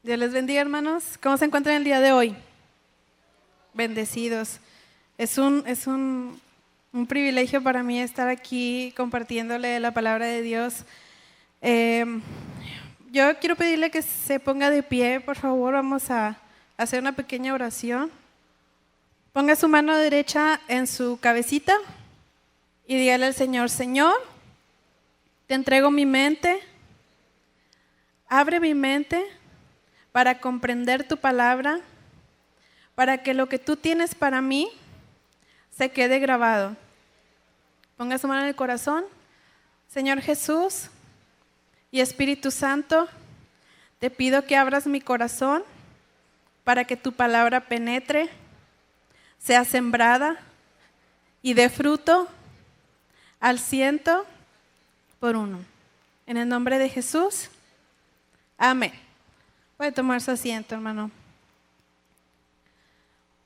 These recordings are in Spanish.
Dios les bendiga, hermanos. ¿Cómo se encuentran el día de hoy? Bendecidos. Es un privilegio para mí estar aquí compartiéndole la palabra de Dios. Eh, yo quiero pedirle que se ponga de pie, por favor. Vamos a hacer una pequeña oración. Ponga su mano derecha en su cabecita y dígale al Señor: Señor, te entrego mi mente, abre mi mente para comprender tu palabra, para que lo que tú tienes para mí se quede grabado. Ponga su mano en el corazón. Señor Jesús y Espíritu Santo, te pido que abras mi corazón para que tu palabra penetre, sea sembrada y dé fruto al 100 por 1. En el nombre de Jesús, amén. Puede tomar su asiento, hermano.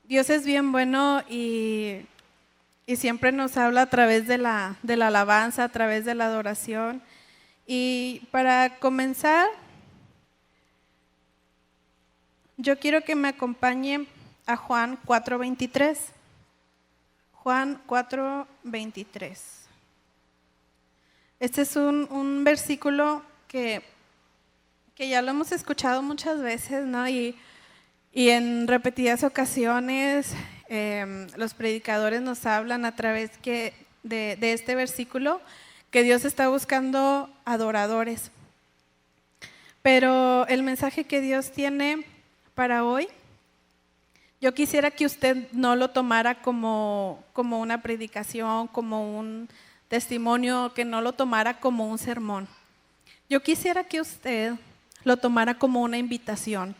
Dios es bien bueno y siempre nos habla a través de la alabanza, a través de la adoración. Y para comenzar, yo quiero que me acompañe a Juan 4:23. Juan 4:23. Este es un versículo que ya lo hemos escuchado muchas veces, ¿no? Y en repetidas ocasiones los predicadores nos hablan a través de este versículo que Dios está buscando adoradores. Pero el mensaje que Dios tiene para hoy, yo quisiera que usted no lo tomara como una predicación, como un testimonio, que no lo tomara como un sermón. Yo quisiera que usted lo tomara como una invitación.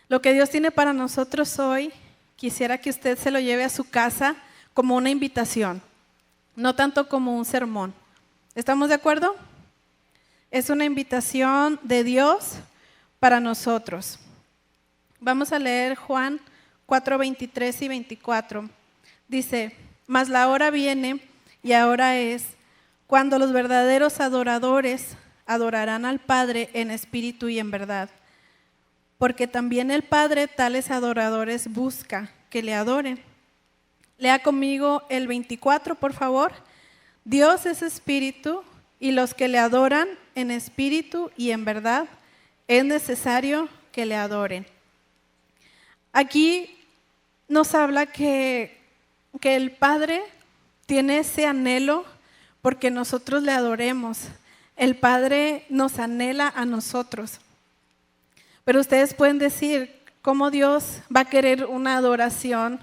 Lo que Dios tiene para nosotros hoy, quisiera que usted se lo lleve a su casa como una invitación, no tanto como un sermón. ¿Estamos de acuerdo? Es una invitación de Dios para nosotros. Vamos a leer Juan 4:23 y 24. Dice: mas la hora viene y ahora es, cuando los verdaderos adoradores adorarán al Padre en espíritu y en verdad. Porque también el Padre tales adoradores busca que le adoren. Lea conmigo el 24, por favor. Dios es espíritu, y los que le adoran en espíritu y en verdad, es necesario que le adoren. Aquí nos habla que el Padre tiene ese anhelo porque nosotros le adoremos. El Padre nos anhela a nosotros. Pero ustedes pueden decir: ¿cómo Dios va a querer una adoración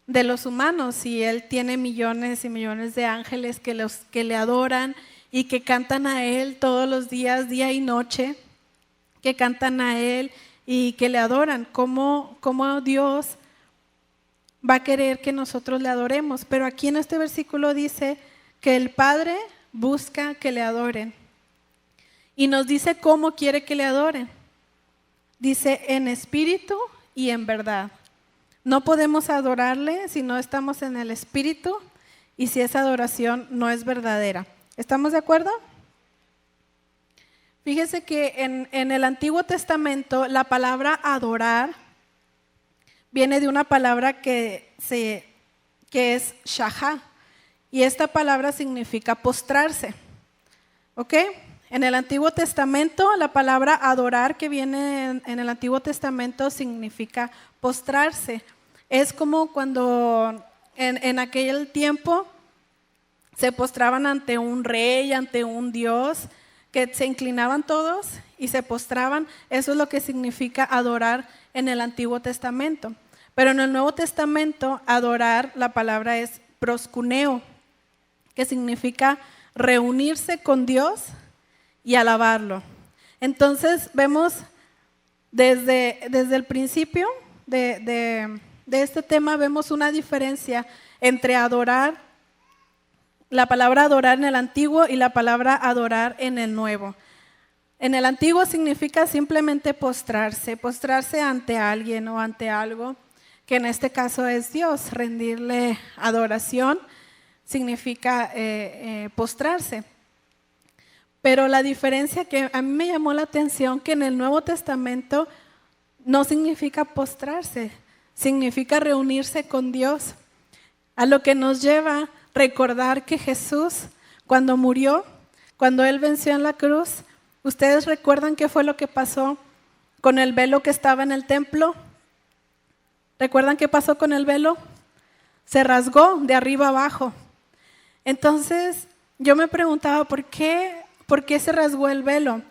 de los humanos si Él tiene millones y millones de ángeles que le adoran y que cantan a Él todos los días, día y noche, que cantan a Él y que le adoran? ¿Cómo Dios va a querer que nosotros le adoremos? Pero aquí en este versículo dice que el Padre busca que le adoren y nos dice cómo quiere que le adoren. Dice: en espíritu y en verdad. No podemos adorarle si no estamos en el espíritu y si esa adoración no es verdadera. ¿Estamos de acuerdo? Fíjese que en el Antiguo Testamento la palabra adorar viene de una palabra que es shahá, y esta palabra significa postrarse. ¿Ok? En el Antiguo Testamento, la palabra adorar que viene en el Antiguo Testamento significa postrarse. Es como cuando en aquel tiempo se postraban ante un rey, ante un dios, que se inclinaban todos y se postraban. Eso es lo que significa adorar en el Antiguo Testamento. Pero en el Nuevo Testamento, adorar, la palabra es proskuneo, que significa reunirse con Dios y alabarlo. Entonces vemos desde el principio de este tema, vemos una diferencia entre adorar, la palabra adorar en el Antiguo y la palabra adorar en el Nuevo. En el Antiguo significa simplemente postrarse ante alguien o ante algo, que en este caso es Dios. Rendirle adoración significa postrarse. Pero la diferencia que a mí me llamó la atención, que en el Nuevo Testamento no significa postrarse, significa reunirse con Dios. A lo que nos lleva a recordar que Jesús, cuando murió, cuando Él venció en la cruz, ¿ustedes recuerdan qué fue lo que pasó con el velo que estaba en el templo? ¿Recuerdan qué pasó con el velo? Se rasgó de arriba abajo. Entonces, yo me preguntaba, ¿por qué se rasgó el velo?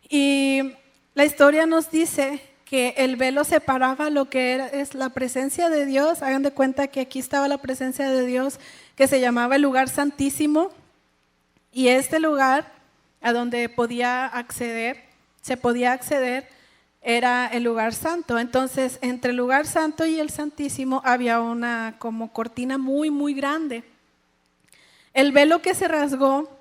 Y la historia nos dice que el velo separaba lo que es la presencia de Dios. Hagan de cuenta que aquí estaba la presencia de Dios, que se llamaba el lugar santísimo, y este lugar a donde se podía acceder, era el lugar santo. Entonces, entre el lugar santo y el santísimo había una como cortina muy, muy grande. El velo que se rasgó,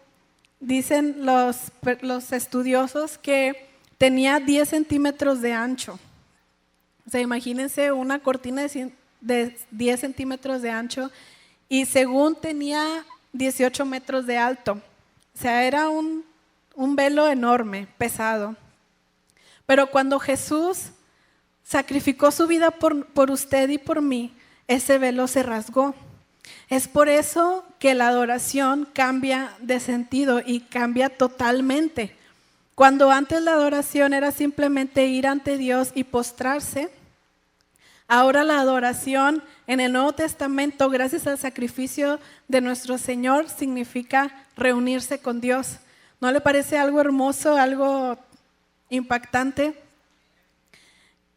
dicen los estudiosos, que tenía 10 centímetros de ancho. O sea, imagínense una cortina de 10 centímetros de ancho, y según tenía 18 metros de alto. O sea, era un velo enorme, pesado. Pero cuando Jesús sacrificó su vida por usted y por mí, ese velo se rasgó. Es por eso que la adoración cambia de sentido y cambia totalmente. Cuando antes la adoración era simplemente ir ante Dios y postrarse, ahora la adoración en el Nuevo Testamento, gracias al sacrificio de nuestro Señor, significa reunirse con Dios. ¿No le parece algo hermoso, algo impactante?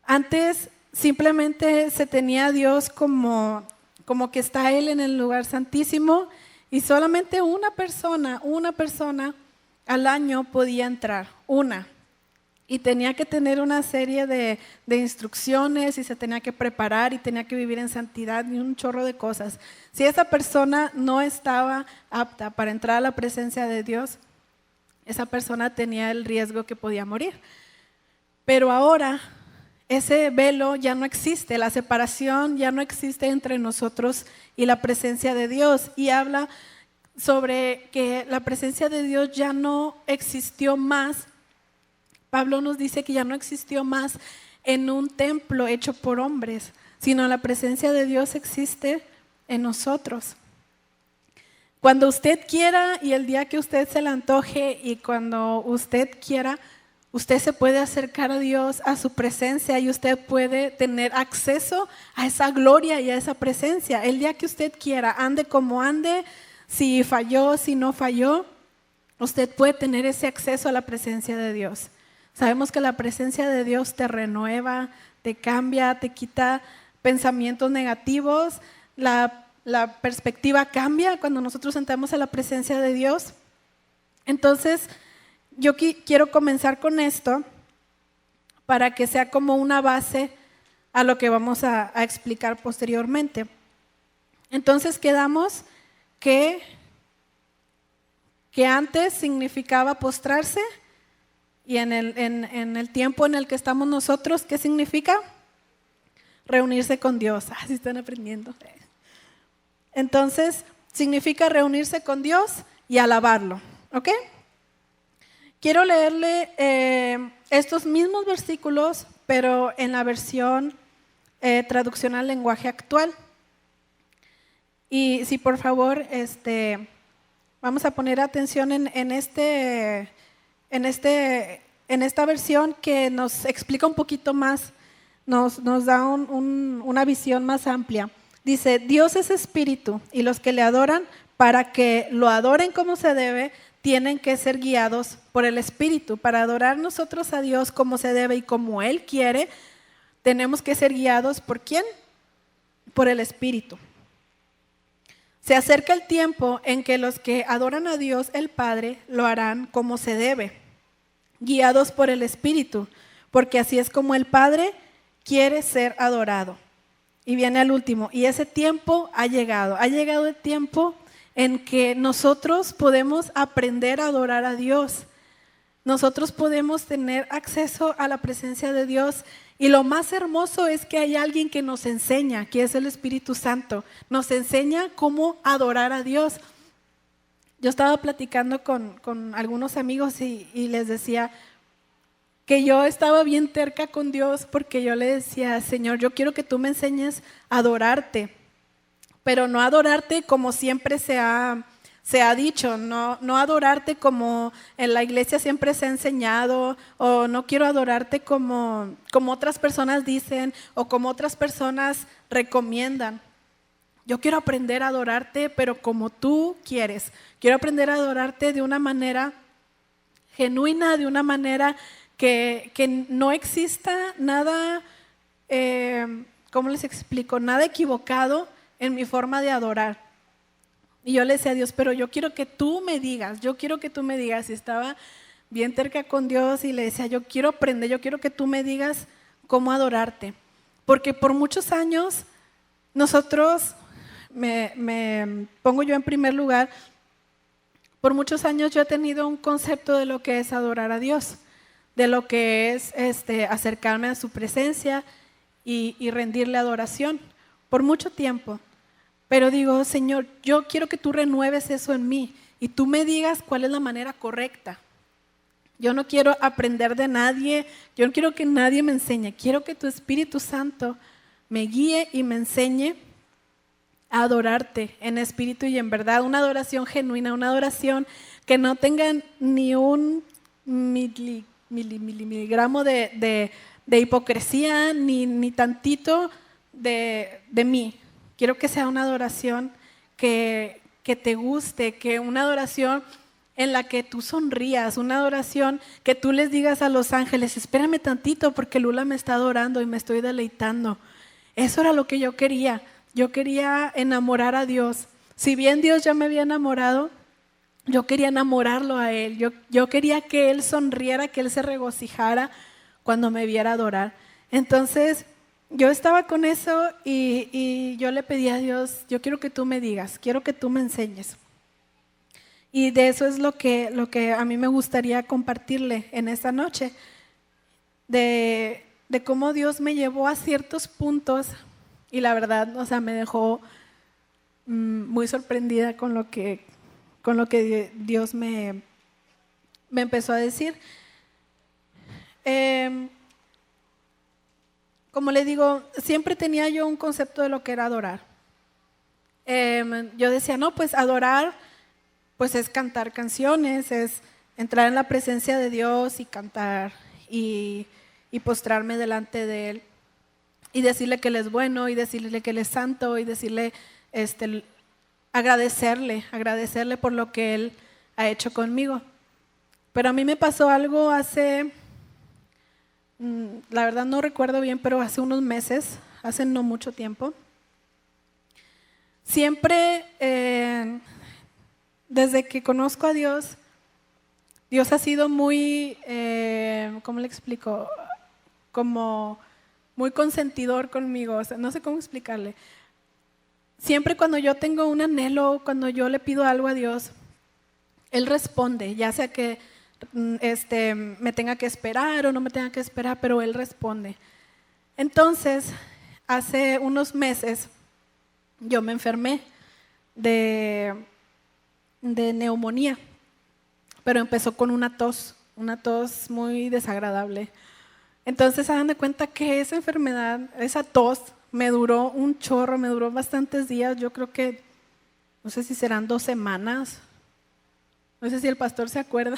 Antes simplemente se tenía a Dios como que está Él en el lugar santísimo, y solamente una persona al año podía entrar, y tenía que tener una serie de instrucciones, y se tenía que preparar, y tenía que vivir en santidad, y un chorro de cosas. Si esa persona no estaba apta para entrar a la presencia de Dios, esa persona tenía el riesgo que podía morir. Pero ahora ese velo ya no existe, la separación ya no existe entre nosotros y la presencia de Dios. Y habla sobre que la presencia de Dios ya no existió más. Pablo nos dice que ya no existió más en un templo hecho por hombres, sino la presencia de Dios existe en nosotros. Cuando usted quiera, y el día que usted se le antoje, y cuando usted quiera, usted se puede acercar a Dios, a su presencia, y usted puede tener acceso a esa gloria y a esa presencia. El día que usted quiera, ande como ande, si falló, si no falló, usted puede tener ese acceso a la presencia de Dios. Sabemos que la presencia de Dios te renueva, te cambia, te quita pensamientos negativos, la perspectiva cambia cuando nosotros entramos a la presencia de Dios. Entonces, yo quiero comenzar con esto para que sea como una base a lo que vamos a explicar posteriormente. Entonces, quedamos que antes significaba postrarse, y en el tiempo en el que estamos nosotros, ¿qué significa? Reunirse con Dios. Ah, sí están aprendiendo. Entonces, significa reunirse con Dios y alabarlo, ¿ok? Quiero leerle estos mismos versículos, pero en la versión traducción al lenguaje actual. Y si por favor, vamos a poner atención en esta versión, que nos explica un poquito más, nos da una visión más amplia. Dice: Dios es espíritu, y los que le adoran, para que lo adoren como se debe, tienen que ser guiados por el Espíritu. Para adorar nosotros a Dios como se debe y como Él quiere, tenemos que ser guiados ¿por quién? Por el Espíritu. Se acerca el tiempo en que los que adoran a Dios el Padre lo harán como se debe, guiados por el Espíritu, porque así es como el Padre quiere ser adorado. Y viene al último, y ese tiempo ha llegado el tiempo en que nosotros podemos aprender a adorar a Dios. Nosotros podemos tener acceso a la presencia de Dios, y lo más hermoso es que hay alguien que nos enseña, que es el Espíritu Santo. Nos enseña cómo adorar a Dios. yo estaba platicando con algunos amigos y les decía que yo estaba bien terca con Dios porque yo le decía, Señor, yo quiero que tú me enseñes a adorarte, pero no adorarte como siempre se ha dicho, no adorarte como en la iglesia siempre se ha enseñado, o no quiero adorarte como otras personas dicen o como otras personas recomiendan. Yo quiero aprender a adorarte, pero como tú quieres. Quiero aprender a adorarte de una manera genuina, de una manera que no exista nada, ¿cómo les explico? Nada equivocado en mi forma de adorar. Y yo le decía a Dios, pero yo quiero que tú me digas, y estaba bien terca con Dios y le decía, yo quiero aprender, yo quiero que tú me digas cómo adorarte. Porque por muchos años nosotros, me pongo yo en primer lugar, por muchos años yo he tenido un concepto de lo que es adorar a Dios, de lo que es acercarme a su presencia y rendirle adoración, por mucho tiempo. Pero digo, Señor, yo quiero que tú renueves eso en mí y tú me digas cuál es la manera correcta. Yo no quiero aprender de nadie, yo no quiero que nadie me enseñe, quiero que tu Espíritu Santo me guíe y me enseñe a adorarte en espíritu y en verdad, una adoración genuina, una adoración que no tenga ni un miligramo de hipocresía, ni tantito de mí. Quiero que sea una adoración que te guste, que una adoración en la que tú sonrías, una adoración que tú les digas a los ángeles, espérame tantito porque Lula me está adorando y me estoy deleitando. Eso era lo que yo quería. Yo quería enamorar a Dios. Si bien Dios ya me había enamorado, yo quería enamorarlo a Él. Yo quería que Él sonriera, que Él se regocijara cuando me viera adorar. Entonces, yo estaba con eso y yo le pedí a Dios, yo quiero que tú me digas, quiero que tú me enseñes. Y de eso es lo que a mí me gustaría compartirle en esta noche, de cómo Dios me llevó a ciertos puntos y la verdad, o sea, me dejó muy sorprendida con lo que Dios me empezó a decir. Como le digo, siempre tenía yo un concepto de lo que era adorar. Yo decía, no, pues adorar, pues es cantar canciones, es entrar en la presencia de Dios y cantar y postrarme delante de Él y decirle que Él es bueno y decirle que Él es santo y decirle, agradecerle por lo que Él ha hecho conmigo. Pero a mí me pasó algo hace, la verdad no recuerdo bien, pero hace unos meses, hace no mucho tiempo. Siempre, desde que conozco a Dios, Dios ha sido muy, ¿cómo le explico? Como muy consentidor conmigo, o sea, no sé cómo explicarle. Siempre cuando yo tengo un anhelo, cuando yo le pido algo a Dios, Él responde, ya sea que me tenga que esperar o no me tenga que esperar, pero Él responde. Entonces, hace unos meses, yo me enfermé de neumonía, pero empezó con una tos muy desagradable. Entonces, hagan de cuenta que esa enfermedad, esa tos, me duró un chorro, me duró bastantes días, yo creo que, no sé si serán 2 semanas, no sé si el pastor se acuerda,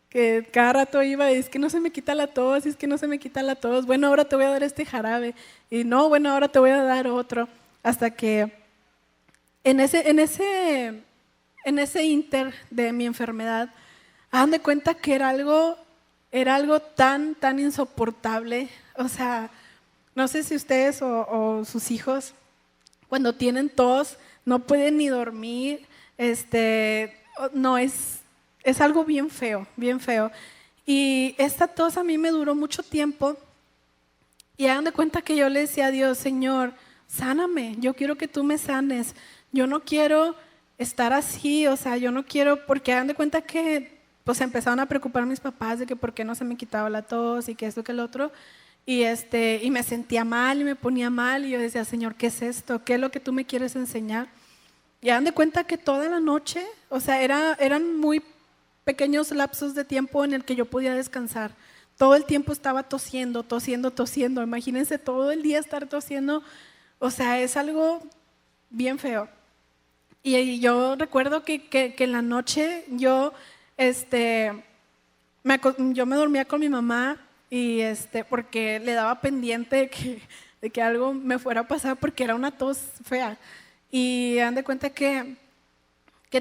que cada rato iba y es que no se me quita la tos, es que no se me quita la tos, bueno, ahora te voy a dar este jarabe, y no, bueno, ahora te voy a dar otro, hasta que en ese inter de mi enfermedad, hagan de cuenta que era algo tan insoportable, o sea, no sé si ustedes o sus hijos cuando tienen tos no pueden ni dormir, no es algo bien feo, bien feo. Y esta tos a mí me duró mucho tiempo y hagan de cuenta que yo le decía a Dios, Señor, sáname, yo quiero que tú me sanes, yo no quiero estar así, o sea, yo no quiero, porque hagan de cuenta que pues empezaron a preocupar mis papás de que por qué no se me quitaba la tos y que esto, que el otro. Y me sentía mal y me ponía mal y yo decía, Señor, ¿qué es esto? ¿Qué es lo que tú me quieres enseñar? Y hagan de cuenta que toda la noche, o sea, eran muy pequeños lapsos de tiempo en el que yo podía descansar. Todo el tiempo estaba tosiendo, tosiendo, tosiendo. Imagínense todo el día estar tosiendo. O sea, es algo bien feo. Y yo recuerdo que en la noche yo me dormía con mi mamá y porque le daba pendiente de que algo me fuera a pasar porque era una tos fea. Y dan de cuenta que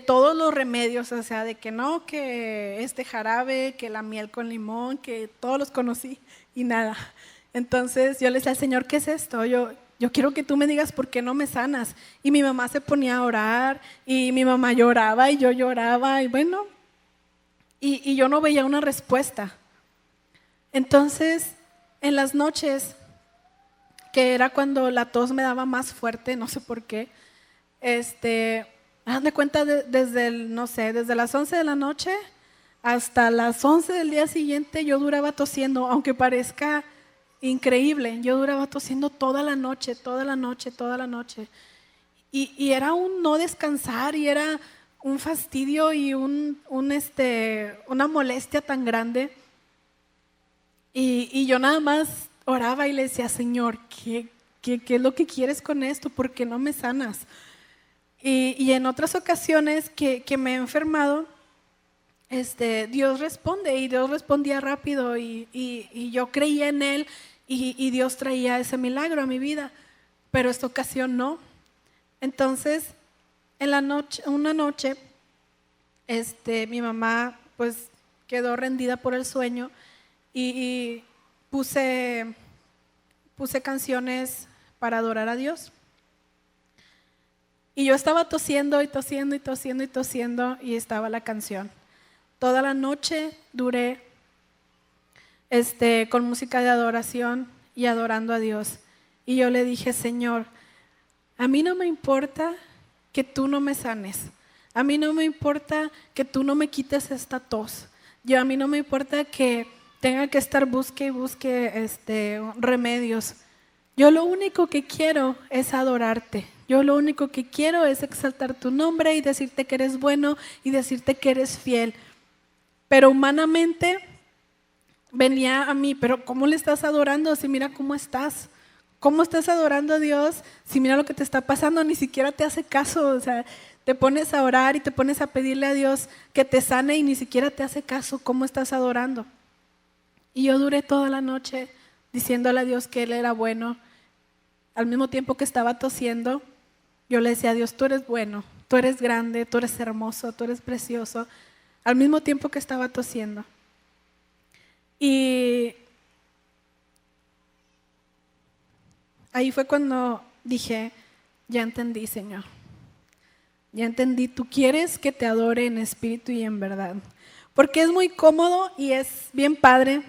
todos los remedios, o sea, de que no, que este jarabe, que la miel con limón, que todos los conocí y nada. Entonces yo le decía al Señor, ¿qué es esto? Yo quiero que tú me digas por qué no me sanas. Y mi mamá se ponía a orar y mi mamá lloraba y yo lloraba y bueno, y yo no veía una respuesta. Entonces, en las noches, que era cuando la tos me daba más fuerte, no sé por qué, haz de cuenta no sé, desde las 11 de la noche hasta las 11 del día siguiente yo duraba tosiendo, aunque parezca increíble, yo duraba tosiendo toda la noche, toda la noche, toda la noche. Y era un no descansar y era un fastidio y una molestia tan grande. Y yo nada más oraba y le decía, Señor, ¿qué es lo que quieres con esto? ¿Por qué no me sanas? Y en otras ocasiones que me he enfermado, Dios responde y Dios respondía rápido y yo creía en Él y Dios traía ese milagro a mi vida, pero esta ocasión no. Entonces, una noche, mi mamá pues quedó rendida por el sueño y puse canciones para adorar a Dios. Y yo estaba tosiendo y tosiendo y tosiendo y tosiendo y estaba la canción. Toda la noche duré con música de adoración y adorando a Dios. Y yo le dije, Señor, a mí no me importa que tú no me sanes. A mí no me importa que tú no me quites esta tos. A mí no me importa que tenga que estar busque y busque remedios. Yo lo único que quiero es adorarte. Yo lo único que quiero es exaltar tu nombre y decirte que eres bueno y decirte que eres fiel. Pero humanamente venía a mí, pero ¿cómo le estás adorando si mira cómo estás? ¿Cómo estás adorando a Dios si mira lo que te está pasando? Ni siquiera te hace caso, o sea, te pones a orar y te pones a pedirle a Dios que te sane y ni siquiera te hace caso. ¿Cómo estás adorando? Y yo duré toda la noche diciéndole a Dios que Él era bueno. Al mismo tiempo que estaba tosiendo, yo le decía a Dios, tú eres bueno, tú eres grande, tú eres hermoso, tú eres precioso. Al mismo tiempo que estaba tosiendo. Y ahí fue cuando dije, ya entendí, Señor. Ya entendí, tú quieres que te adore en espíritu y en verdad. Porque es muy cómodo y es bien padre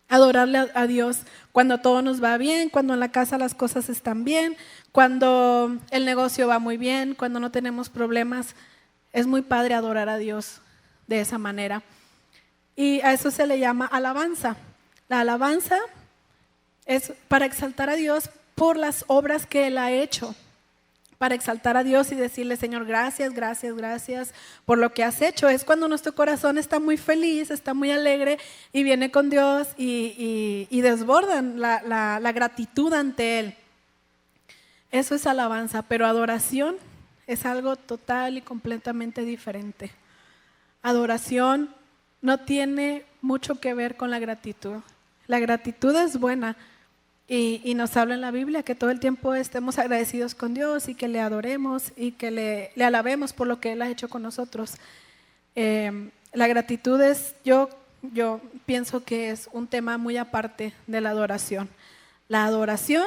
adorarle a Dios cuando todo nos va bien, cuando en la casa las cosas están bien, cuando el negocio va muy bien, cuando no tenemos problemas. Es muy padre adorar a Dios de esa manera. Y a eso se le llama alabanza. La alabanza es para exaltar a Dios por las obras que Él ha hecho. Para exaltar a Dios y decirle, Señor, gracias, gracias, gracias por lo que has hecho. Es cuando nuestro corazón está muy feliz, está muy alegre y viene con Dios y desbordan la gratitud ante Él. Eso es alabanza, pero adoración es algo total y completamente diferente. Adoración no tiene mucho que ver con la gratitud. La gratitud es buena. Y nos habla en la Biblia que todo el tiempo estemos agradecidos con Dios y que le adoremos y que le alabemos por lo que Él ha hecho con nosotros. La gratitud yo pienso que es un tema muy aparte de la adoración. La adoración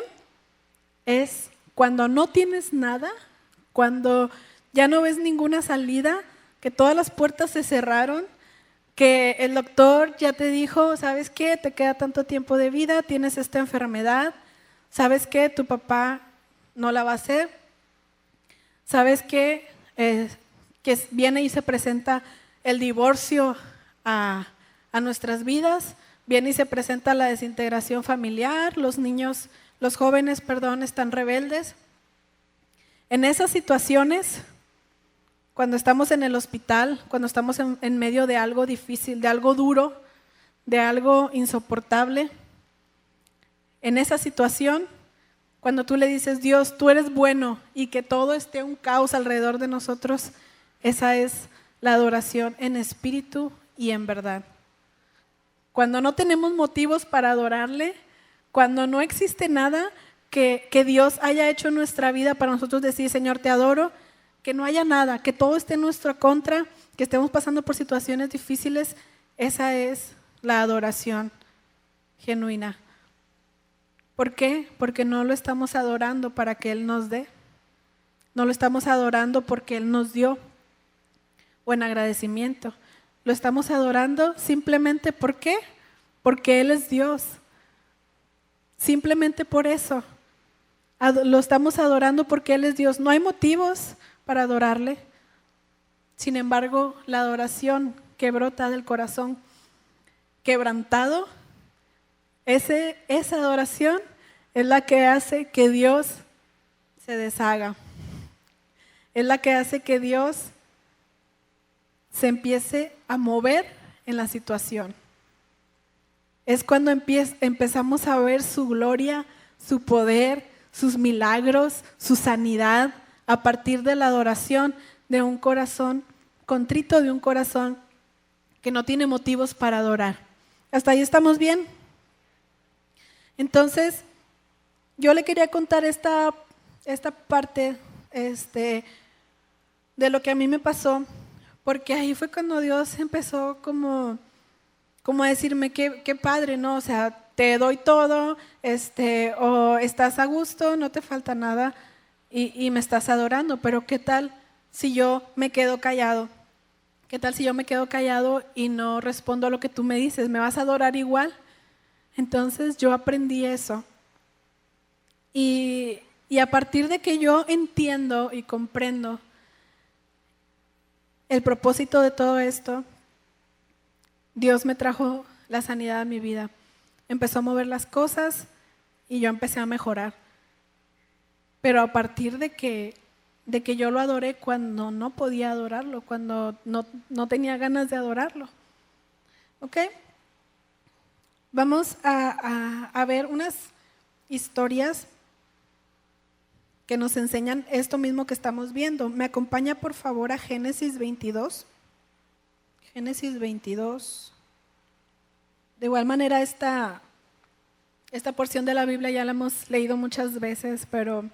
es cuando no tienes nada, cuando ya no ves ninguna salida, que todas las puertas se cerraron, que el doctor ya te dijo, ¿sabes qué? Te queda tanto tiempo de vida, tienes esta enfermedad, ¿sabes qué? Tu papá no la va a hacer, ¿sabes qué? Que viene y se presenta el divorcio a nuestras vidas, viene y se presenta la desintegración familiar, los jóvenes, están rebeldes. En esas situaciones, cuando estamos en el hospital, cuando estamos en medio de algo difícil, de algo duro, de algo insoportable, en esa situación, cuando tú le dices, Dios, tú eres bueno y que todo esté un caos alrededor de nosotros, esa es la adoración en espíritu y en verdad. Cuando no tenemos motivos para adorarle, cuando no existe nada que Dios haya hecho en nuestra vida para nosotros decir, Señor, te adoro, que no haya nada, que todo esté en nuestra contra, que estemos pasando por situaciones difíciles, esa es la adoración genuina. ¿Por qué? Porque no lo estamos adorando para que Él nos dé, no lo estamos adorando porque Él nos dio o en agradecimiento. Lo estamos adorando simplemente ¿por qué? Porque Él es Dios. Simplemente por eso. Lo estamos adorando porque Él es Dios. No hay motivos para adorarle. Sin embargo, la adoración que brota del corazón quebrantado, esa adoración es la que hace que Dios se deshaga. Es la que hace que Dios se empiece a mover en la situación. Es cuando empezamos a ver su gloria, su poder, sus milagros, su sanidad, a partir de la adoración de un corazón contrito, de un corazón que no tiene motivos para adorar. ¿Hasta ahí estamos bien? Entonces, yo le quería contar esta parte de lo que a mí me pasó, porque ahí fue cuando Dios empezó como a decirme, qué padre, ¿no? O sea, te doy todo, o estás a gusto, no te falta nada y me estás adorando, pero ¿qué tal si yo me quedo callado? ¿Qué tal si yo me quedo callado y no respondo a lo que tú me dices? ¿Me vas a adorar igual? Entonces yo aprendí eso. Y a partir de que yo entiendo y comprendo el propósito de todo esto, Dios me trajo la sanidad a mi vida. Empezó a mover las cosas y yo empecé a mejorar. Pero a partir de que yo lo adoré cuando no podía adorarlo, cuando no tenía ganas de adorarlo. ¿Ok? Vamos a ver unas historias que nos enseñan esto mismo que estamos viendo. ¿Me acompaña por favor a Génesis 22? Génesis 22. De igual manera esta porción de la Biblia ya la hemos leído muchas veces, pero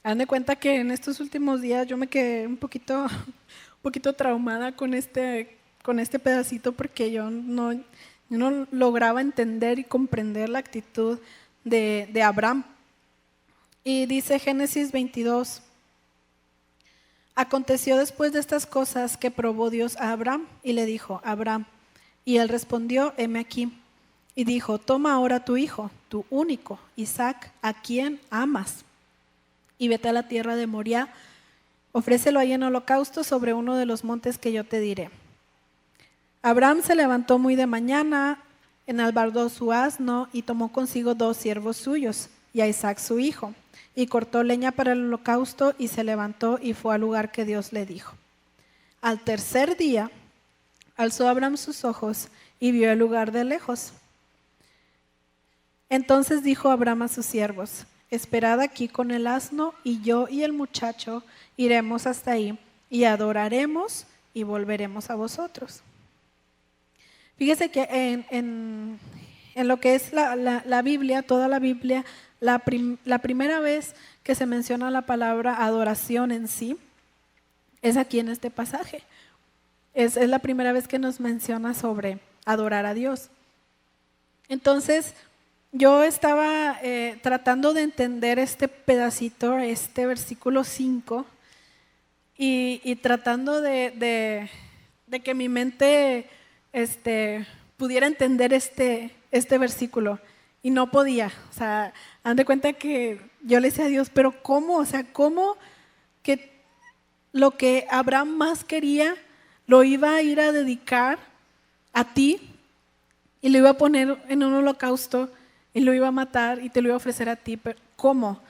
hagan de cuenta que en estos últimos días yo me quedé un poquito traumada con este pedacito porque yo no lograba entender y comprender la actitud de Abraham. Y dice Génesis 22, aconteció después de estas cosas que probó Dios a Abraham y le dijo, Abraham, y él respondió, heme aquí. Y dijo, toma ahora tu hijo, tu único, Isaac, a quien amas, y vete a la tierra de Moriah, ofrécelo ahí en holocausto sobre uno de los montes que yo te diré. Abraham se levantó muy de mañana, enalbardó su asno y tomó consigo 2 siervos suyos y a Isaac su hijo, y cortó leña para el holocausto y se levantó y fue al lugar que Dios le dijo. Al tercer día, alzó Abraham sus ojos y vio el lugar de lejos. Entonces dijo Abraham a sus siervos, esperad aquí con el asno y yo y el muchacho iremos hasta ahí y adoraremos y volveremos a vosotros. Fíjese que en lo que es la Biblia, toda la Biblia, la primera vez que se menciona la palabra adoración en sí es aquí en este pasaje. Es la primera vez que nos menciona sobre adorar a Dios. Entonces, yo estaba tratando de entender este pedacito, este versículo 5, y tratando de que mi mente pudiera entender este versículo, y no podía. O sea, dan de cuenta que yo le decía a Dios, pero ¿cómo? O sea, ¿cómo que lo que Abraham más quería lo iba a ir a dedicar a ti y lo iba a poner en un holocausto y lo iba a matar y te lo iba a ofrecer a ti? Pero ¿cómo?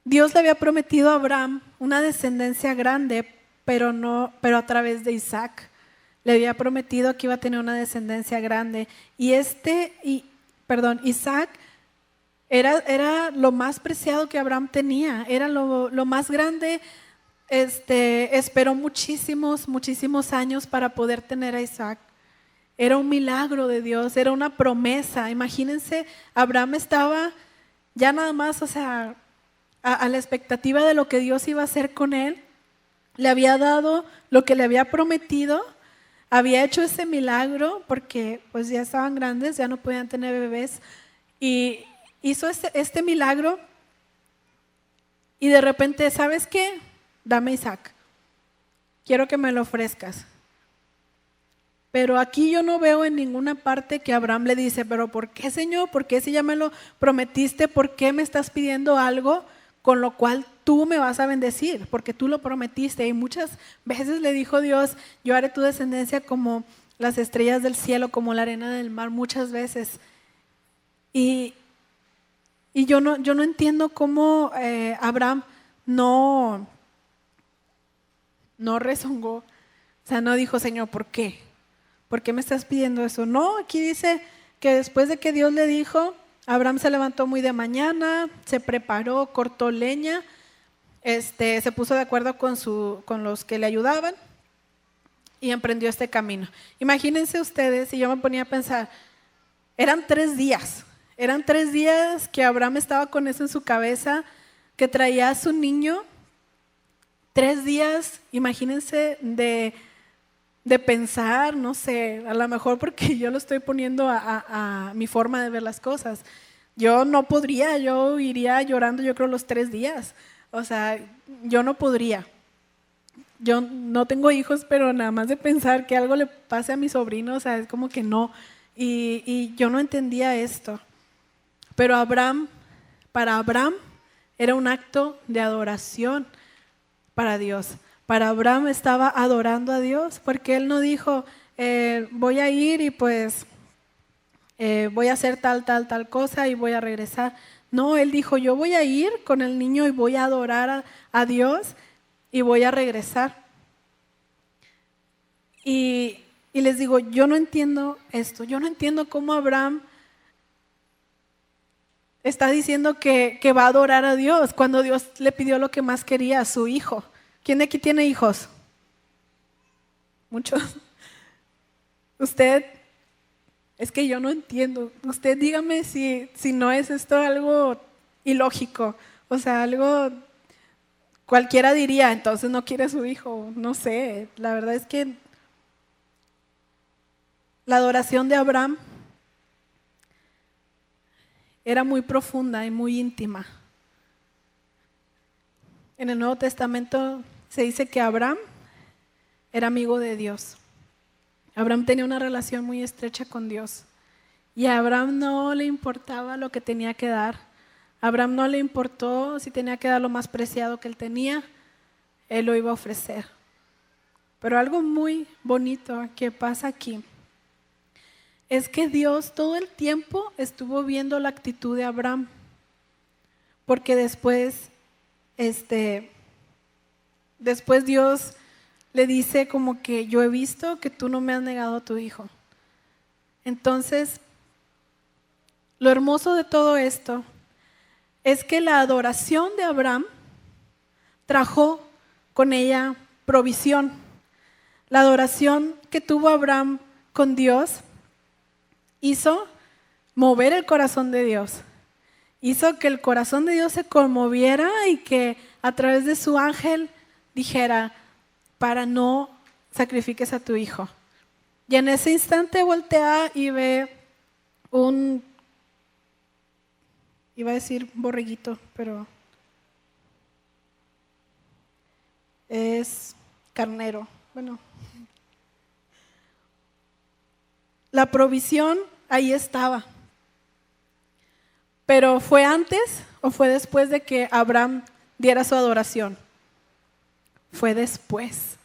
Dios le había prometido a Abraham una descendencia grande, pero a través de Isaac. Le había prometido que iba a tener una descendencia grande. Isaac era lo más preciado que Abraham tenía, era lo más grande. Esperó muchísimos años para poder tener a Isaac. Era un milagro de Dios, era una promesa. Imagínense, Abraham estaba ya nada más, a la expectativa de lo que Dios iba a hacer con él. Le había dado lo que le había prometido, había hecho ese milagro porque pues ya estaban grandes, ya no podían tener bebés, y hizo este milagro, y de repente, ¿sabes qué? Dame Isaac, quiero que me lo ofrezcas. Pero aquí yo no veo en ninguna parte que Abraham le dice, pero ¿por qué, Señor? ¿Por qué si ya me lo prometiste? ¿Por qué me estás pidiendo algo con lo cual tú me vas a bendecir? Porque tú lo prometiste. Y muchas veces le dijo Dios, yo haré tu descendencia como las estrellas del cielo, como la arena del mar, muchas veces. Y yo no entiendo cómo Abraham no rezongó. O sea, no dijo, Señor, ¿por qué? ¿Por qué me estás pidiendo eso? No, aquí dice que después de que Dios le dijo, Abraham se levantó muy de mañana, se preparó, cortó leña, se puso de acuerdo con los que le ayudaban y emprendió este camino. Imagínense ustedes, y yo me ponía a pensar, eran 3 días que Abraham estaba con eso en su cabeza, que traía a su niño. 3 días, imagínense, de pensar, no sé, a lo mejor porque yo lo estoy poniendo a mi forma de ver las cosas. Yo no podría, yo iría llorando yo creo los 3 días. O sea, yo no podría. Yo no tengo hijos, pero nada más de pensar que algo le pase a mi sobrino, o sea, es como que no. Y yo no entendía esto. Pero para Abraham era un acto de adoración para Dios. Para Abraham estaba adorando a Dios, porque él no dijo, voy a ir y pues voy a hacer tal cosa y voy a regresar. No, él dijo, yo voy a ir con el niño y voy a adorar a Dios y voy a regresar. Y les digo, yo no entiendo esto, yo no entiendo cómo Abraham está diciendo que va a adorar a Dios cuando Dios le pidió lo que más quería, a su hijo. ¿Quién de aquí tiene hijos? Muchos. Usted, es que yo no entiendo. Usted dígame si no es esto algo ilógico. O sea, algo, cualquiera diría, entonces no quiere a su hijo. No sé, la verdad es que la adoración de Abraham era muy profunda y muy íntima. En el Nuevo Testamento se dice que Abraham era amigo de Dios. Abraham tenía una relación muy estrecha con Dios. Y a Abraham no le importaba lo que tenía que dar. A Abraham no le importó si tenía que dar lo más preciado que él tenía, él lo iba a ofrecer. Pero algo muy bonito que pasa aquí es que Dios todo el tiempo estuvo viendo la actitud de Abraham. Porque después Dios le dice como que yo he visto que tú no me has negado a tu hijo. Entonces, lo hermoso de todo esto es que la adoración de Abraham trajo con ella provisión. La adoración que tuvo Abraham con Dios hizo mover el corazón de Dios. Hizo que el corazón de Dios se conmoviera y que a través de su ángel dijera, para no sacrifiques a tu hijo. Y en ese instante voltea y ve iba a decir borreguito, pero es carnero. Bueno, la provisión ahí estaba. Pero ¿fue antes o fue después de que Abraham diera su adoración? Fue después,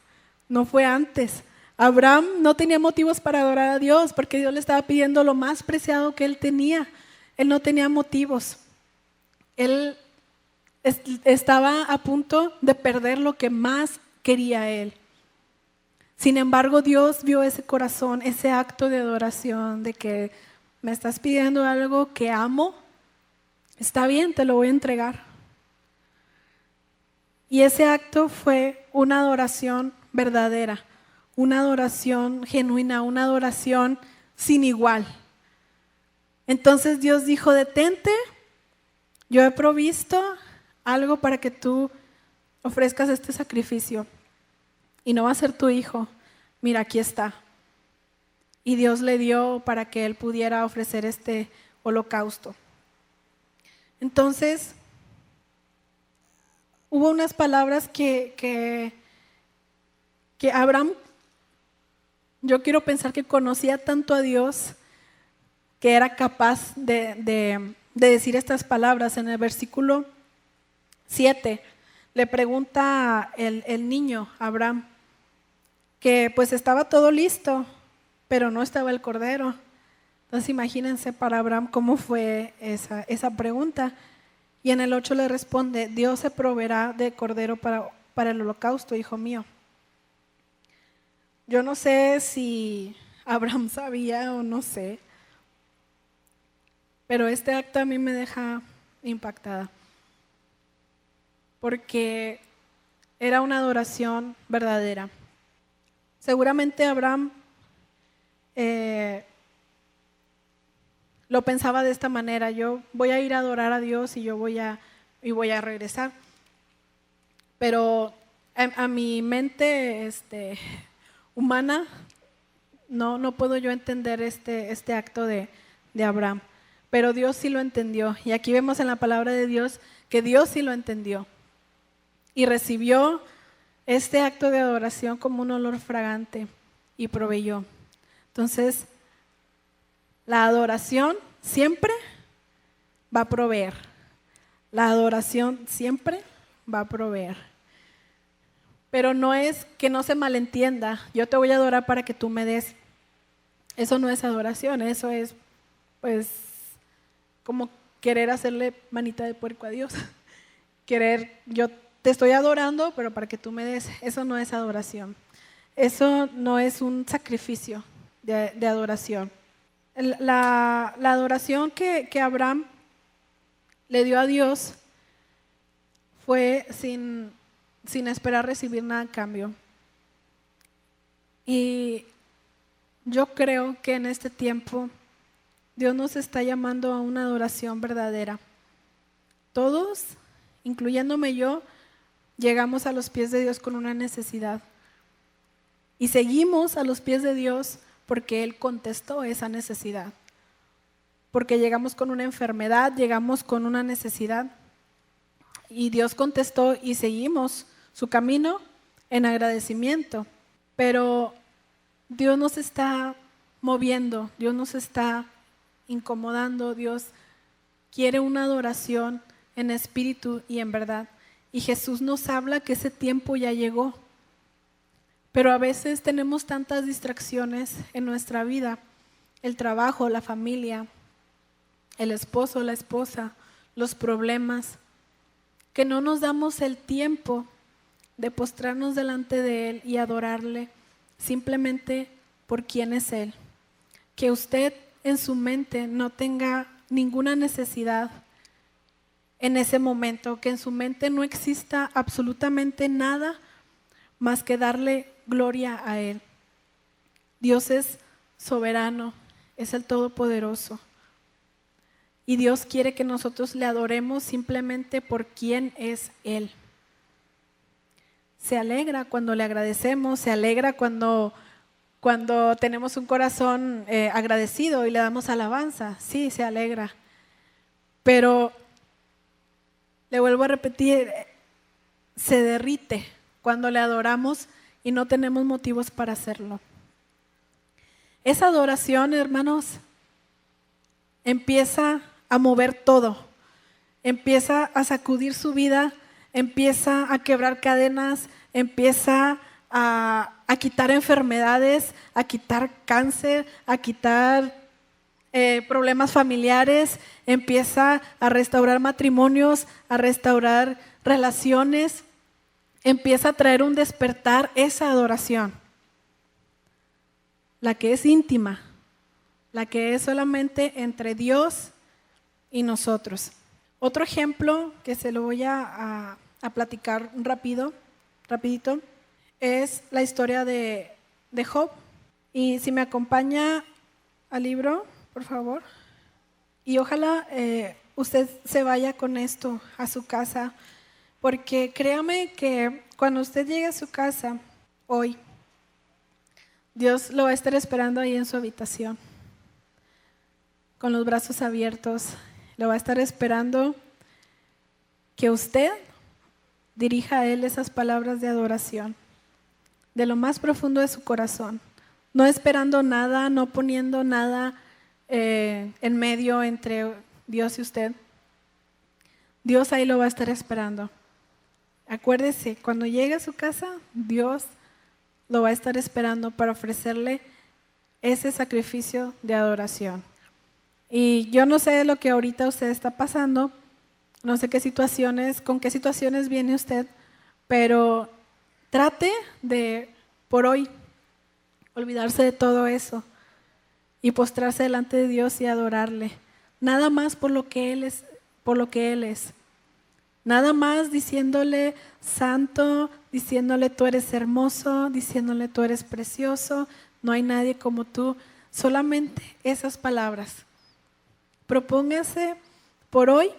no fue antes. Abraham no tenía motivos para adorar a Dios porque Dios le estaba pidiendo lo más preciado que él tenía. Él no tenía motivos. Él Estaba a punto de perder lo que más quería él. Sin embargo, Dios vio ese corazón, ese acto de adoración, de que me estás pidiendo algo que amo, está bien, te lo voy a entregar. Y ese acto fue una adoración verdadera, una adoración genuina, una adoración sin igual. Entonces Dios dijo, detente, yo he provisto algo para que tú ofrezcas este sacrificio. Y no va a ser tu hijo, mira, aquí está. Y Dios le dio para que él pudiera ofrecer este holocausto. Entonces, hubo unas palabras que Abraham, yo quiero pensar que conocía tanto a Dios que era capaz de decir estas palabras. En el versículo 7 le pregunta el niño Abraham que pues estaba todo listo, pero no estaba el cordero. Entonces imagínense para Abraham cómo fue esa pregunta. Y en el 8 le responde, Dios se proveerá de cordero para el holocausto, hijo mío. Yo no sé si Abraham sabía o no sé, pero este acto a mí me deja impactada, porque era una adoración verdadera. Seguramente Abraham lo pensaba de esta manera, yo voy a ir a adorar a Dios y voy a regresar. Pero a mi mente humana no puedo yo entender este acto de Abraham. Pero Dios sí lo entendió. Y aquí vemos en la palabra de Dios que Dios sí lo entendió. Y recibió este acto de adoración como un olor fragante y proveyó. Entonces, la adoración siempre va a proveer. La adoración siempre va a proveer. Pero no es que no se malentienda. Yo te voy a adorar para que tú me des. Eso no es adoración, eso es pues como querer hacerle manita de puerco a Dios. Yo te estoy adorando, pero para que tú me des. Eso no es adoración. Eso no es un sacrificio de adoración. La adoración que Abraham le dio a Dios fue sin esperar recibir nada a cambio. Y yo creo que en este tiempo Dios nos está llamando a una adoración verdadera. Todos, incluyéndome yo, llegamos a los pies de Dios con una necesidad. Y seguimos a los pies de Dios porque Él contestó esa necesidad. Porque llegamos con una enfermedad, llegamos con una necesidad. Y Dios contestó y seguimos su camino en agradecimiento. Pero Dios nos está moviendo, Dios nos está incomodando, Dios quiere una adoración en espíritu y en verdad. Y Jesús nos habla que ese tiempo ya llegó. Pero a veces tenemos tantas distracciones en nuestra vida, el trabajo, la familia, el esposo, la esposa, los problemas, que no nos damos el tiempo de postrarnos delante de Él y adorarle simplemente por quién es Él. Que usted en su mente no tenga ninguna necesidad en ese momento, que en su mente no exista absolutamente nada más que darle gloria a Él. Dios es soberano, es el Todopoderoso. Y Dios quiere que nosotros le adoremos simplemente por quién es Él. Se alegra cuando le agradecemos, se alegra cuando tenemos un corazón agradecido y le damos alabanza. Sí, se alegra. Pero, le vuelvo a repetir, se derrite cuando le adoramos y no tenemos motivos para hacerlo. Esa adoración, hermanos, empieza a mover todo, empieza a sacudir su vida, empieza a quebrar cadenas, empieza a quitar enfermedades, a quitar cáncer, a quitar problemas familiares, empieza a restaurar matrimonios, a restaurar relaciones, empieza a traer un despertar esa adoración, la que es íntima, la que es solamente entre Dios y nosotros. Otro ejemplo que se lo voy a platicar rapidito, es la historia de Job. Y si me acompaña al libro, por favor. Y ojalá usted se vaya con esto a su casa, porque créame que cuando usted llegue a su casa hoy, Dios lo va a estar esperando ahí en su habitación, con los brazos abiertos. Lo va a estar esperando que usted dirija a Él esas palabras de adoración, de lo más profundo de su corazón, no esperando nada, no poniendo nada en medio entre Dios y usted. Dios ahí lo va a estar esperando. Acuérdese, cuando llegue a su casa, Dios lo va a estar esperando para ofrecerle ese sacrificio de adoración. Y yo no sé lo que ahorita usted está pasando, no sé con qué situaciones viene usted, pero trate de, por hoy, olvidarse de todo eso y postrarse delante de Dios y adorarle. Nada más por lo que Él es. Nada más diciéndole santo, diciéndole tú eres hermoso, diciéndole tú eres precioso, no hay nadie como tú. Solamente esas palabras. Propóngase por hoy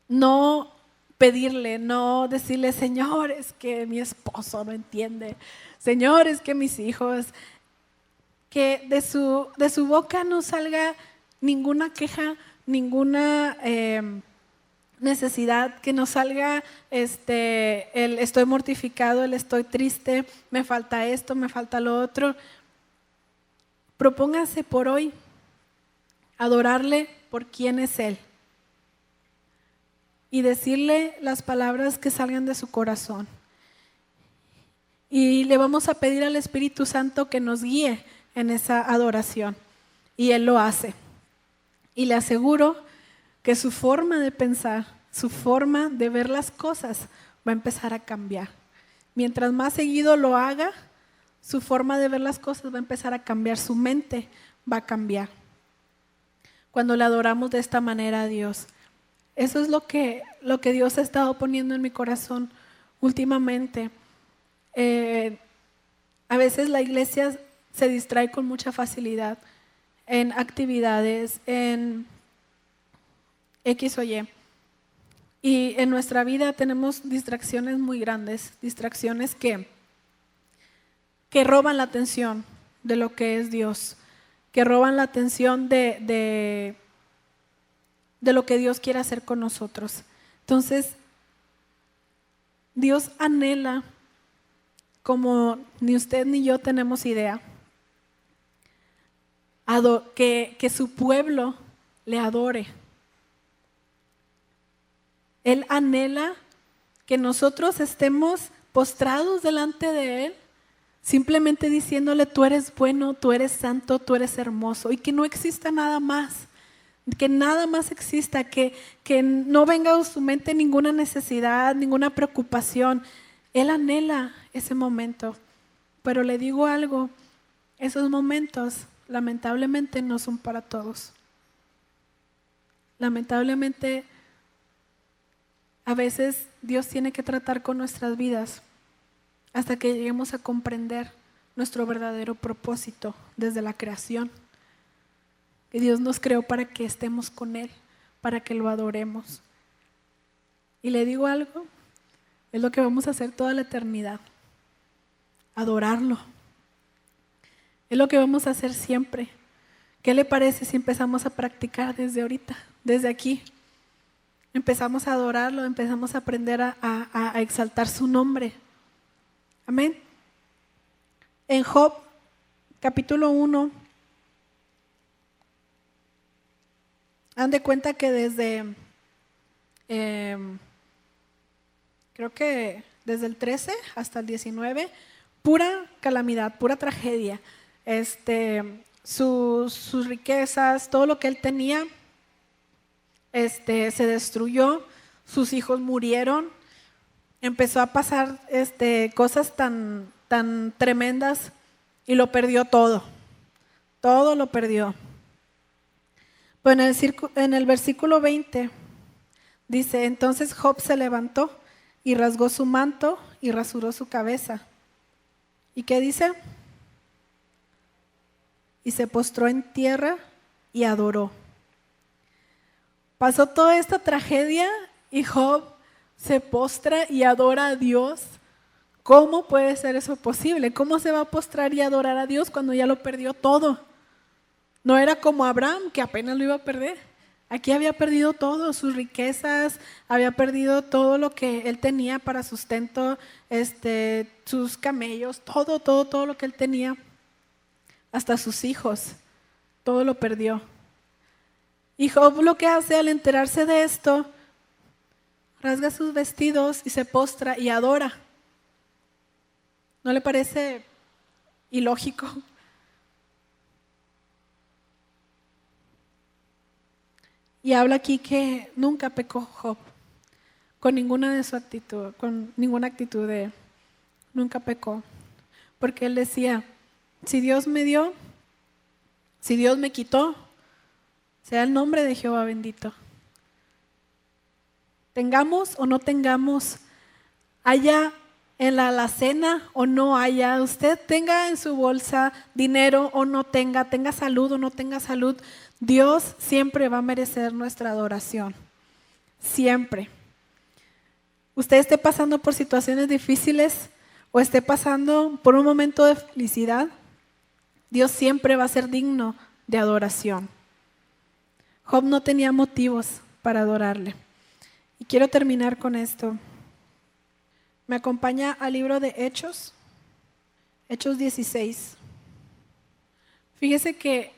no pedirle, no decirle, Señor, es que mi esposo no entiende, Señor, es que mis hijos, que de su boca no salga ninguna queja, ninguna necesidad, que no salga el estoy mortificado, el estoy triste, me falta esto, me falta lo otro. Propóngase por hoy adorarle por quién es Él y decirle las palabras que salgan de su corazón. Y le vamos a pedir al Espíritu Santo que nos guíe en esa adoración. Y Él lo hace. Y le aseguro que su forma de pensar, su forma de ver las cosas va a empezar a cambiar. Mientras más seguido lo haga, su forma de ver las cosas va a empezar a cambiar, su mente va a cambiar. Cuando le adoramos de esta manera a Dios. Eso es lo que Dios ha estado poniendo en mi corazón últimamente. A veces la iglesia se distrae con mucha facilidad en actividades, en X o Y. Y en nuestra vida tenemos distracciones muy grandes, distracciones que roban la atención de lo que es Dios, que roban la atención de lo que Dios quiere hacer con nosotros. Entonces, Dios anhela, como ni usted ni yo tenemos idea, que su pueblo le adore. Él anhela que nosotros estemos postrados delante de Él, simplemente diciéndole, tú eres bueno, tú eres santo, tú eres hermoso, y que no exista nada más. Que nada más exista, que no venga a su mente ninguna necesidad, ninguna preocupación. Él anhela ese momento, pero le digo algo, esos momentos lamentablemente no son para todos. Lamentablemente a veces Dios tiene que tratar con nuestras vidas hasta que lleguemos a comprender nuestro verdadero propósito desde la creación. Que Dios nos creó para que estemos con Él, para que lo adoremos. Y le digo algo, es lo que vamos a hacer toda la eternidad, adorarlo. Es lo que vamos a hacer siempre. ¿Qué le parece si empezamos a practicar desde ahorita, desde aquí? Empezamos a adorarlo, empezamos a aprender a exaltar su nombre. Amén. En Job, capítulo 1, dan de cuenta que desde, creo que desde el 13 hasta el 19, pura calamidad, pura tragedia. sus riquezas, todo lo que él tenía, se destruyó, sus hijos murieron, empezó a pasar cosas tan tremendas y lo perdió todo lo perdió. Pues en el versículo 20 dice, entonces Job se levantó y rasgó su manto y rasuró su cabeza. ¿Y qué dice? Y se postró en tierra y adoró. Pasó toda esta tragedia y Job se postra y adora a Dios. ¿Cómo puede ser eso posible? ¿Cómo se va a postrar y adorar a Dios cuando ya lo perdió todo? No era como Abraham, que apenas lo iba a perder. Aquí había perdido todo, sus riquezas, había perdido todo lo que él tenía para sustento, sus camellos, todo lo que él tenía, hasta sus hijos, todo lo perdió. Y Job lo que hace al enterarse de esto, rasga sus vestidos y se postra y adora. ¿No le parece ilógico? Y habla aquí que nunca pecó Job con ninguna de su actitud, con ninguna actitud de él. Nunca pecó. Porque él decía, si Dios me dio, si Dios me quitó, sea el nombre de Jehová bendito. Tengamos o no tengamos, haya en la alacena o no haya, usted tenga en su bolsa dinero o no tenga salud o no tenga salud, Dios siempre va a merecer nuestra adoración. Siempre. Usted esté pasando por situaciones difíciles o esté pasando por un momento de felicidad, Dios siempre va a ser digno de adoración. Job no tenía motivos para adorarle. Y quiero terminar con esto. Me acompaña al libro de Hechos, Hechos 16. Fíjese que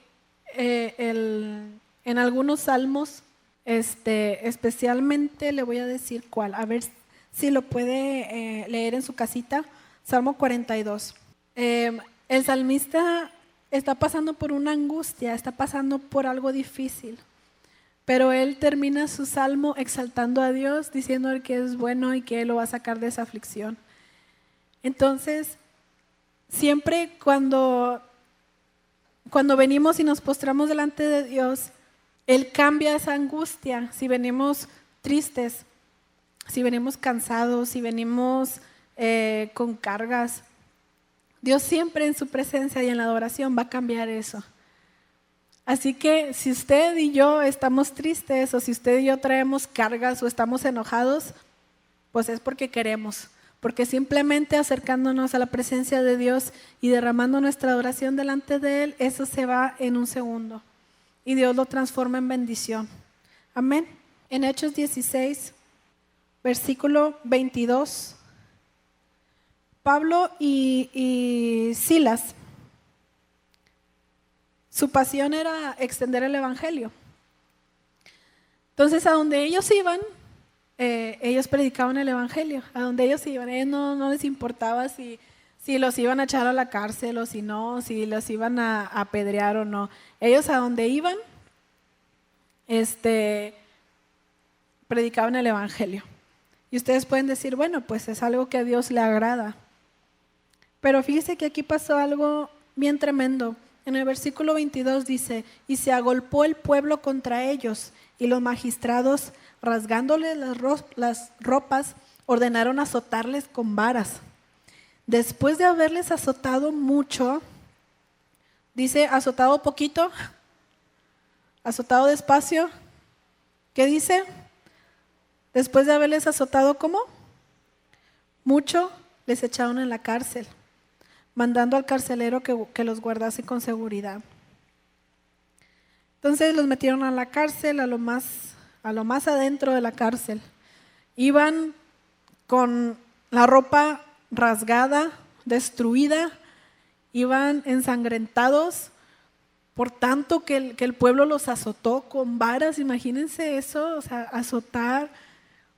en algunos salmos, especialmente le voy a decir cuál, a ver si lo puede leer en su casita, Salmo 42. El salmista está pasando por una angustia, está pasando por algo difícil, pero él termina su salmo exaltando a Dios, diciendo que es bueno y que Él lo va a sacar de esa aflicción. Entonces, siempre cuando venimos y nos postramos delante de Dios, Él cambia esa angustia. Si venimos tristes, si venimos cansados, si venimos con cargas, Dios siempre en su presencia y en la adoración va a cambiar eso. Así que si usted y yo estamos tristes o si usted y yo traemos cargas o estamos enojados, pues es porque queremos. Porque simplemente acercándonos a la presencia de Dios y derramando nuestra adoración delante de Él, eso se va en un segundo. Y Dios lo transforma en bendición. Amén. En Hechos 16, versículo 22, Pablo y Silas, su pasión era extender el evangelio. Entonces, a donde ellos iban, ellos predicaban el evangelio. A donde ellos iban, a ellos no les importaba si los iban a echar a la cárcel o si no, si los iban a apedrear o no. Ellos a donde iban, predicaban el evangelio. Y ustedes pueden decir, bueno, pues es algo que a Dios le agrada. Pero fíjese que aquí pasó algo bien tremendo. En el versículo 22 dice, y se agolpó el pueblo contra ellos, y los magistrados, rasgándoles las ropas, ordenaron azotarles con varas. Después de haberles azotado mucho, dice, azotado poquito, azotado despacio, ¿qué dice? Después de haberles azotado, ¿cómo? Mucho, les echaron en la cárcel, mandando al carcelero que los guardase con seguridad. Entonces los metieron a la cárcel, a lo más adentro de la cárcel. Iban con la ropa rasgada, destruida, iban ensangrentados, por tanto que el pueblo los azotó con varas. Imagínense eso, o sea, azotar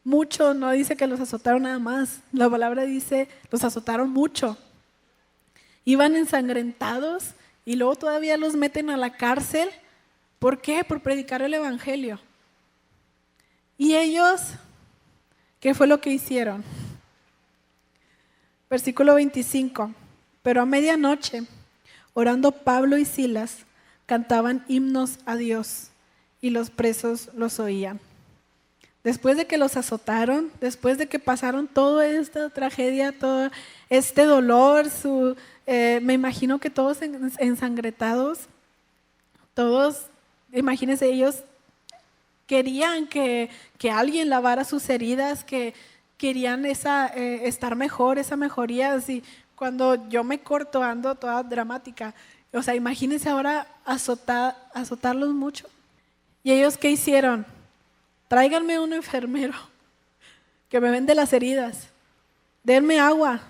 mucho, no dice que los azotaron nada más, la palabra dice, los azotaron mucho. Iban ensangrentados, y luego todavía los meten a la cárcel. ¿Por qué? Por predicar el evangelio. Y ellos, ¿qué fue lo que hicieron? Versículo 25. Pero a medianoche, orando Pablo y Silas, cantaban himnos a Dios y los presos los oían. Después de que los azotaron, después de que pasaron toda esta tragedia, todo este dolor, me imagino que todos ensangrentados, todos, imagínense, ellos querían que alguien lavara sus heridas, que querían estar mejor, esa mejoría. Así, cuando yo me corto ando toda dramática. O sea, imagínense ahora azotarlos mucho. ¿Y ellos qué hicieron? Tráiganme un enfermero que me vende las heridas. Denme agua.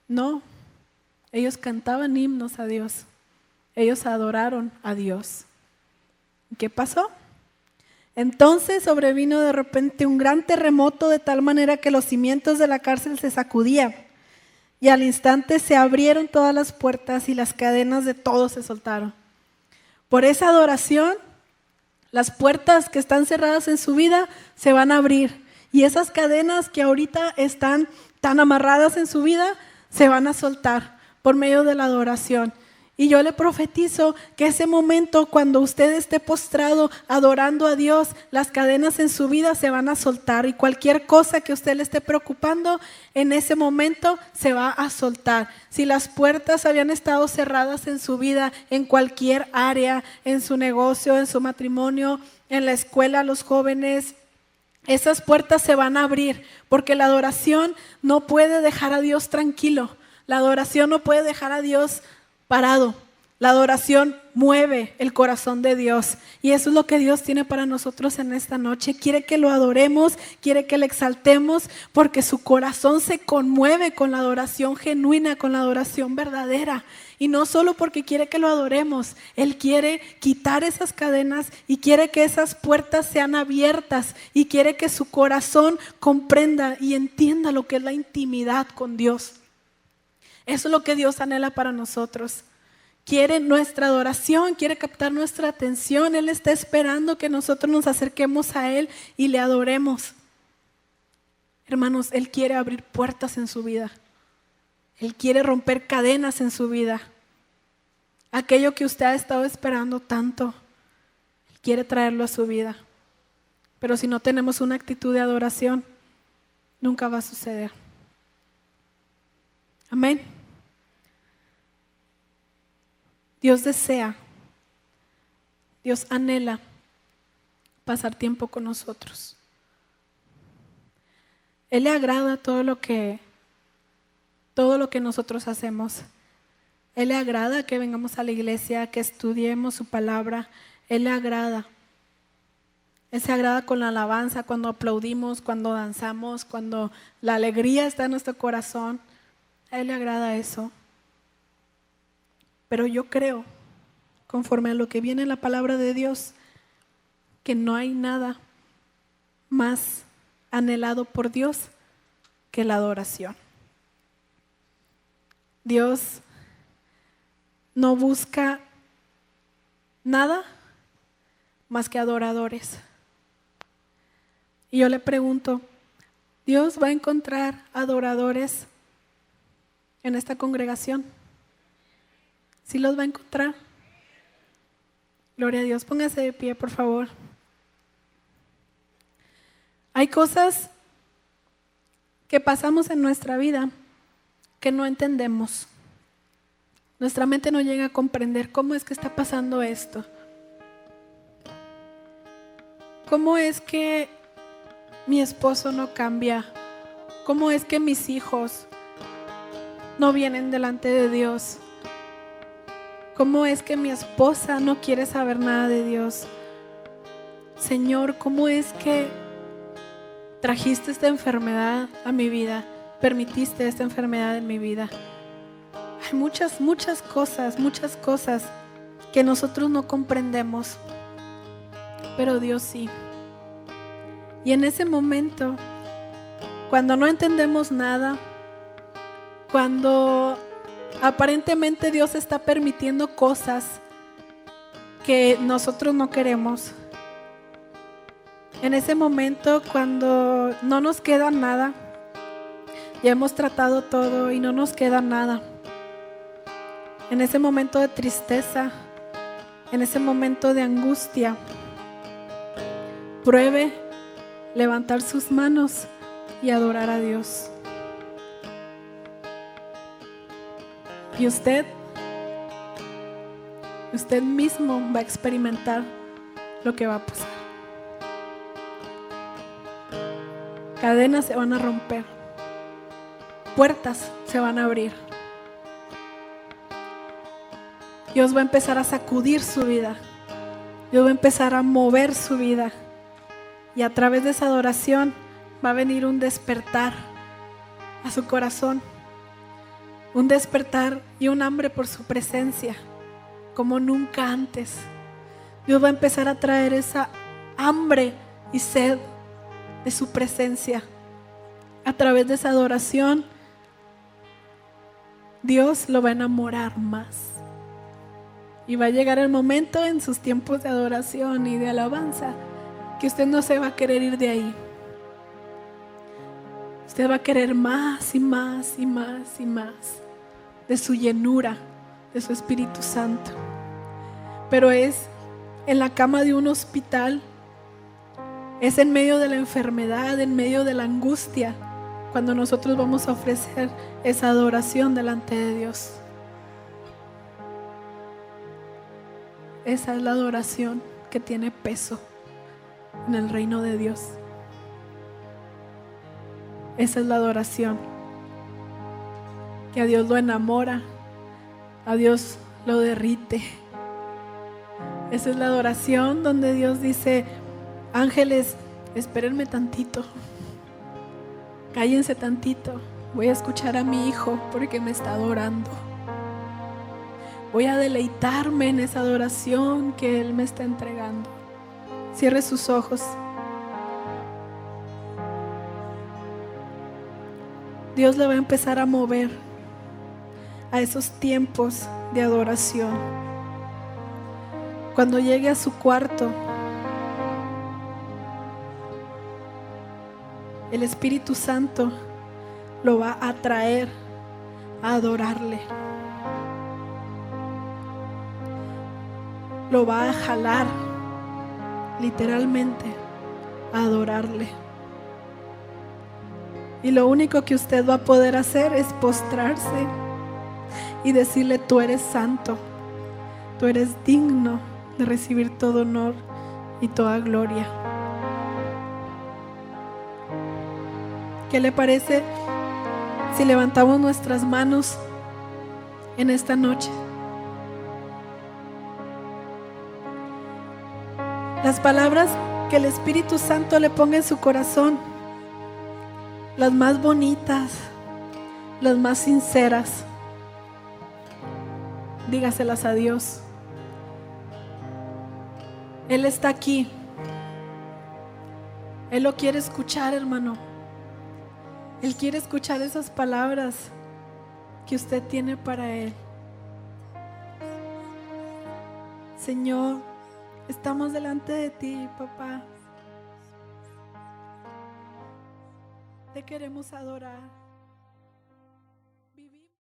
No, ellos cantaban himnos a Dios. Ellos adoraron a Dios. ¿Qué pasó? Entonces sobrevino de repente un gran terremoto, de tal manera que los cimientos de la cárcel se sacudían. Y al instante se abrieron todas las puertas y las cadenas de todos se soltaron. Por esa adoración, las puertas que están cerradas en su vida se van a abrir. Y esas cadenas que ahorita están tan amarradas en su vida se van a soltar por medio de la adoración. Y yo le profetizo que ese momento, cuando usted esté postrado adorando a Dios, las cadenas en su vida se van a soltar, y cualquier cosa que usted le esté preocupando, en ese momento se va a soltar. Si las puertas habían estado cerradas en su vida, en cualquier área, en su negocio, en su matrimonio, en la escuela, los jóvenes, esas puertas se van a abrir, porque la adoración no puede dejar a Dios tranquilo. La adoración no puede dejar a Dios parado. La adoración mueve el corazón de Dios, y eso es lo que Dios tiene para nosotros en esta noche. Quiere que lo adoremos, quiere que le exaltemos, porque su corazón se conmueve con la adoración genuina, con la adoración verdadera. Y no solo porque quiere que lo adoremos, Él quiere quitar esas cadenas y quiere que esas puertas sean abiertas, y quiere que su corazón comprenda y entienda lo que es la intimidad con Dios. Eso es lo que Dios anhela para nosotros. Quiere nuestra adoración, quiere captar nuestra atención. Él está esperando que nosotros nos acerquemos a Él y le adoremos. Hermanos, Él quiere abrir puertas en su vida. Él quiere romper cadenas en su vida. Aquello que usted ha estado esperando tanto, Él quiere traerlo a su vida. Pero si no tenemos una actitud de adoración, nunca va a suceder. Amén. Dios desea, Dios anhela pasar tiempo con nosotros. Él le agrada todo lo que nosotros hacemos. Él le agrada que vengamos a la iglesia, que estudiemos su palabra. Él le agrada. Él se agrada con la alabanza, cuando aplaudimos, cuando danzamos, cuando la alegría está en nuestro corazón. A Él le agrada eso. Pero yo creo, conforme a lo que viene en la palabra de Dios, que no hay nada más anhelado por Dios que la adoración. Dios no busca nada más que adoradores. Y yo le pregunto, ¿Dios va a encontrar adoradores en esta congregación? ¿Sí los va a encontrar? Gloria a Dios. Póngase de pie, por favor. Hay cosas que pasamos en nuestra vida que no entendemos. Nuestra mente no llega a comprender cómo es que está pasando esto. ¿Cómo es que mi esposo no cambia? ¿Cómo es que mis hijos no vienen delante de Dios? ¿Cómo es que mi esposa no quiere saber nada de Dios? Señor, ¿cómo es que trajiste esta enfermedad a mi vida? Permitiste esta enfermedad en mi vida. Hay muchas cosas que nosotros no comprendemos, pero Dios sí. Y en ese momento, cuando no entendemos nada, cuando Aparentemente Dios está permitiendo cosas que nosotros no queremos. En ese momento, cuando no nos queda nada, ya hemos tratado todo y no nos queda nada. En ese momento de tristeza, en ese momento de angustia, pruebe levantar sus manos y adorar a Dios. Y usted mismo va a experimentar lo que va a pasar. Cadenas se van a romper, puertas se van a abrir. Dios va a empezar a sacudir su vida. Dios va a empezar a mover su vida. Y a través de esa adoración va a venir un despertar a su corazón. Un despertar y un hambre por su presencia como nunca antes. Dios va a empezar a traer esa hambre y sed de su presencia. A través de esa adoración, Dios lo va a enamorar más. Y va a llegar el momento en sus tiempos de adoración y de alabanza que usted no se va a querer ir de ahí. Usted va a querer más y más y más y más de su llenura, de su Espíritu Santo. Pero es en la cama de un hospital, es en medio de la enfermedad, en medio de la angustia, cuando nosotros vamos a ofrecer esa adoración delante de Dios. Esa es la adoración que tiene peso en el reino de Dios. Esa es la adoración que a Dios lo enamora, a Dios lo derrite. Esa es la adoración donde Dios dice: ángeles, espérenme tantito, cállense tantito, voy a escuchar a mi hijo porque me está adorando. Voy a deleitarme en esa adoración que Él me está entregando. Cierre sus ojos. Dios le va a empezar a mover a esos tiempos de adoración. Cuando llegue a su cuarto, el Espíritu Santo lo va a traer a adorarle. Lo va a jalar, literalmente, a adorarle. Y lo único que usted va a poder hacer es postrarse y decirle: tú eres santo, tú eres digno de recibir todo honor y toda gloria. ¿Qué le parece si levantamos nuestras manos en esta noche? Las palabras que el Espíritu Santo le ponga en su corazón, las más bonitas, las más sinceras, dígaselas a Dios. Él está aquí. Él lo quiere escuchar, hermano. Él quiere escuchar esas palabras que usted tiene para Él. Señor, estamos delante de ti, papá. Te queremos adorar.